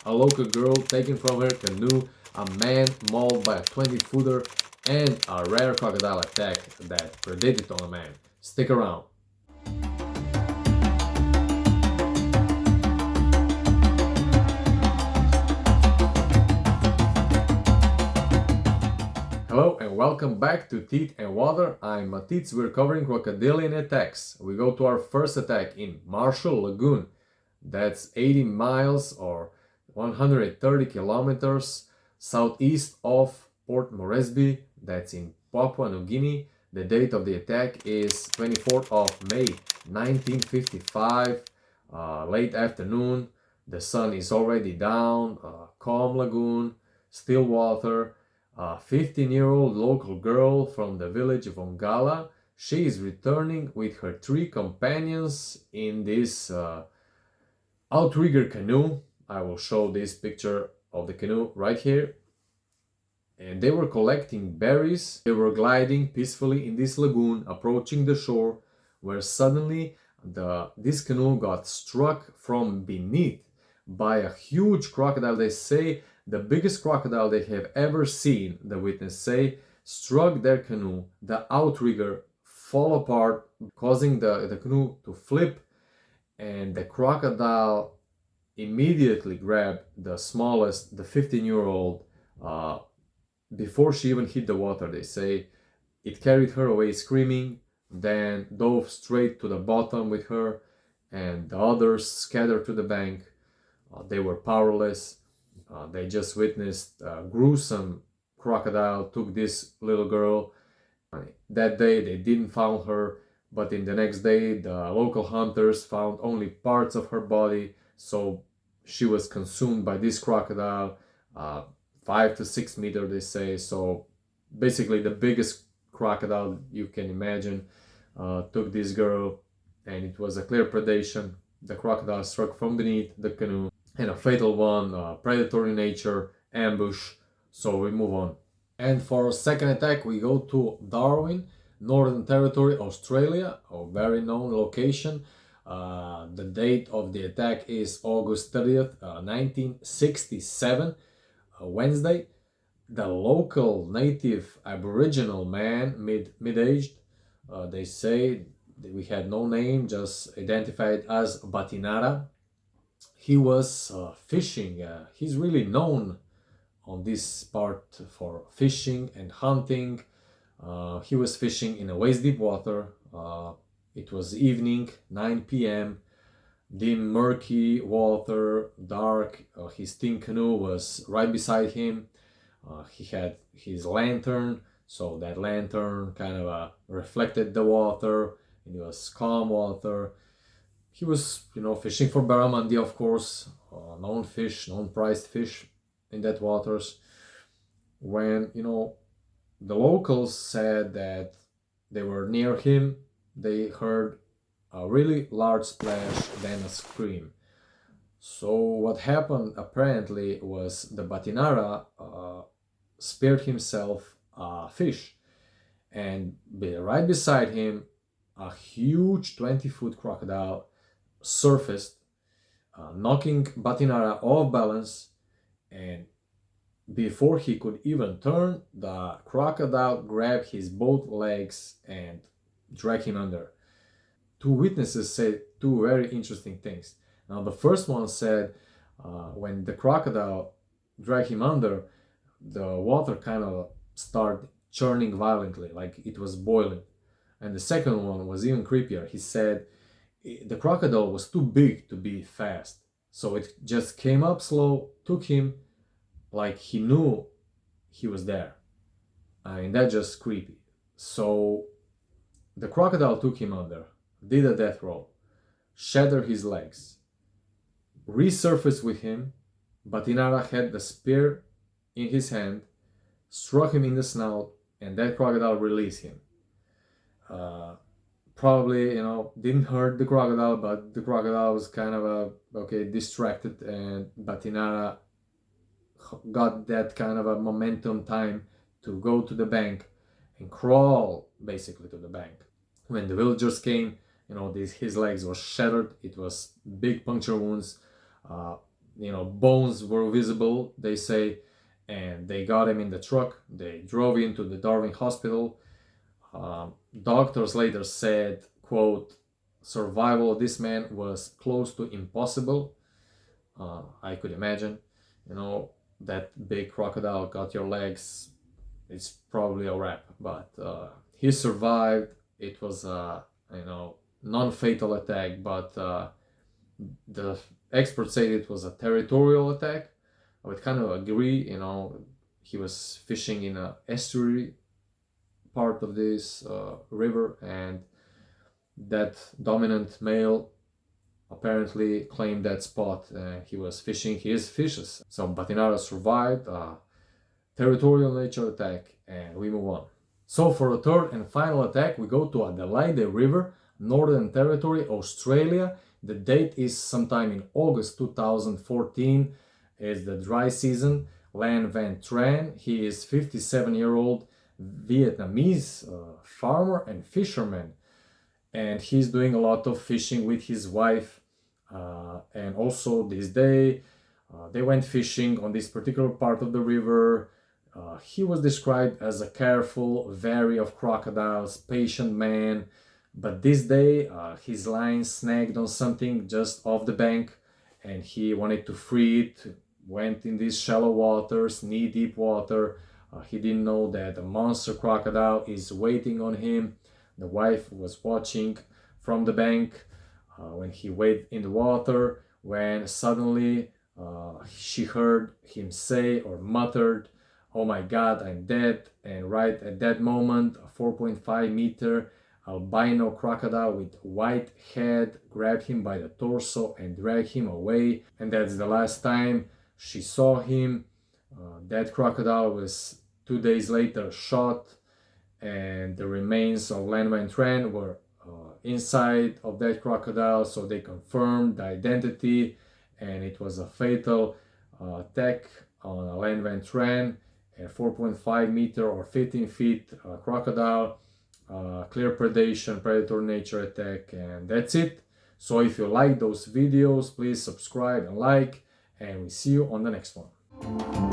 a local girl taken from her canoe, a man mauled by a 20-footer, and a rare crocodile attack that predated on a man. Stick around. Hello and welcome back to Teeth and Water. I'm Matitz. We're covering crocodilian attacks. We go to our first attack in Marshall Lagoon. That's 80 miles or 130 kilometers southeast of Port Moresby. That's in Papua New Guinea. The date of the attack is 24th of May 1955, late afternoon. The sun is already down, calm lagoon, still water. A 15-year-old local girl from the village of Ongala. She is returning with her 3 companions in this outrigger canoe. I will show this picture of the canoe right here. And they were collecting berries. They were gliding peacefully in this lagoon, approaching the shore, where suddenly this canoe got struck from beneath by a huge crocodile. They say the biggest crocodile they have ever seen, the witness say, struck their canoe. The outrigger fall apart, causing the canoe to flip, and the crocodile immediately grabbed the smallest, the 15-year-old, before she even hit the water. They say it carried her away screaming, then dove straight to the bottom with her, and the others scattered to the bank. They were powerless. They just witnessed a gruesome crocodile took this little girl. That day they didn't find her, but in the next day the local hunters found only parts of her body, so she was consumed by this crocodile, 5 to 6 meters they say. So basically the biggest crocodile you can imagine took this girl, and it was a clear predation. The crocodile struck from beneath the canoe, and a fatal one, predatory nature, ambush. So we move on. And for our second attack we go to Darwin, Northern Territory, Australia, a very known location. The date of the attack is August 30th, 1967, Wednesday. The local native Aboriginal man, mid-aged, they say, we had no name, just identified as Batinara. He was fishing. He's really known on this part for fishing and hunting. He was fishing in a waist-deep water. It was evening, 9 p.m. Dim, murky water, dark. His tin canoe was right beside him. He had his lantern, so that lantern kind of reflected the water. It was calm water. He was, fishing for barramundi, of course, known fish, known prized fish in that waters. When, the locals said that they were near him, they heard a really large splash, then a scream. So what happened apparently was the Batinara speared himself a fish, and right beside him, a huge 20-foot crocodile surfaced, knocking Batinara off balance, and before he could even turn, the crocodile grabbed his both legs and dragged him under. 2 witnesses said 2 very interesting things. Now the first one said when the crocodile dragged him under, the water kind of started churning violently, like it was boiling. And the second one was even creepier. He said the crocodile was too big to be fast, so it just came up slow, took him, like he knew he was there. And that's just creepy. So the crocodile took him under, did a death roll, shattered his legs, resurfaced with him. Batinara had the spear in his hand, struck him in the snout, and that crocodile released him. Probably, didn't hurt the crocodile, but the crocodile was kind of distracted, and Batinara got that kind of a momentum time to go to the bank and crawl basically to the bank. When the villagers came, his legs were shattered. It was big puncture wounds. bones were visible, they say, and they got him in the truck. They drove him to the Darwin hospital. Doctors later said, quote, survival of this man was close to impossible. I could imagine, that big crocodile got your legs, it's probably a wrap. But he survived. It was a non-fatal attack, but the experts say it was a territorial attack. I would kind of agree. He was fishing in a estuary part of this river, and that dominant male apparently claimed that spot. He was fishing his fishes. So Batinara survived a territorial nature attack, and we move on. So for the third and final attack, we go to Adelaide River, Northern Territory, Australia. The date is sometime in August 2014. It's the dry season. Lan Van Tran, he is 57-year-old Vietnamese farmer and fisherman. And he's doing a lot of fishing with his wife. And also this day, they went fishing on this particular part of the river. He was described as a careful, wary of crocodiles, patient man. But this day, his line snagged on something just off the bank, and he wanted to free it. Went in these shallow waters, knee-deep water. He didn't know that a monster crocodile is waiting on him. The wife was watching from the bank when he waded in the water, when suddenly she heard him say or muttered, "Oh my God, I'm dead." And right at that moment, a 4.5-meter albino crocodile with white head grabbed him by the torso and dragged him away. And that's the last time she saw him. That crocodile was 2 days later shot, and the remains of Lan Van Tran were inside of that crocodile, so they confirmed the identity, and it was a fatal attack on a Lan Van Tran, a 4.5-meter or 15 feet crocodile, clear predation, predator nature attack, and that's it. So if you like those videos, please subscribe and like, and we see you on the next one.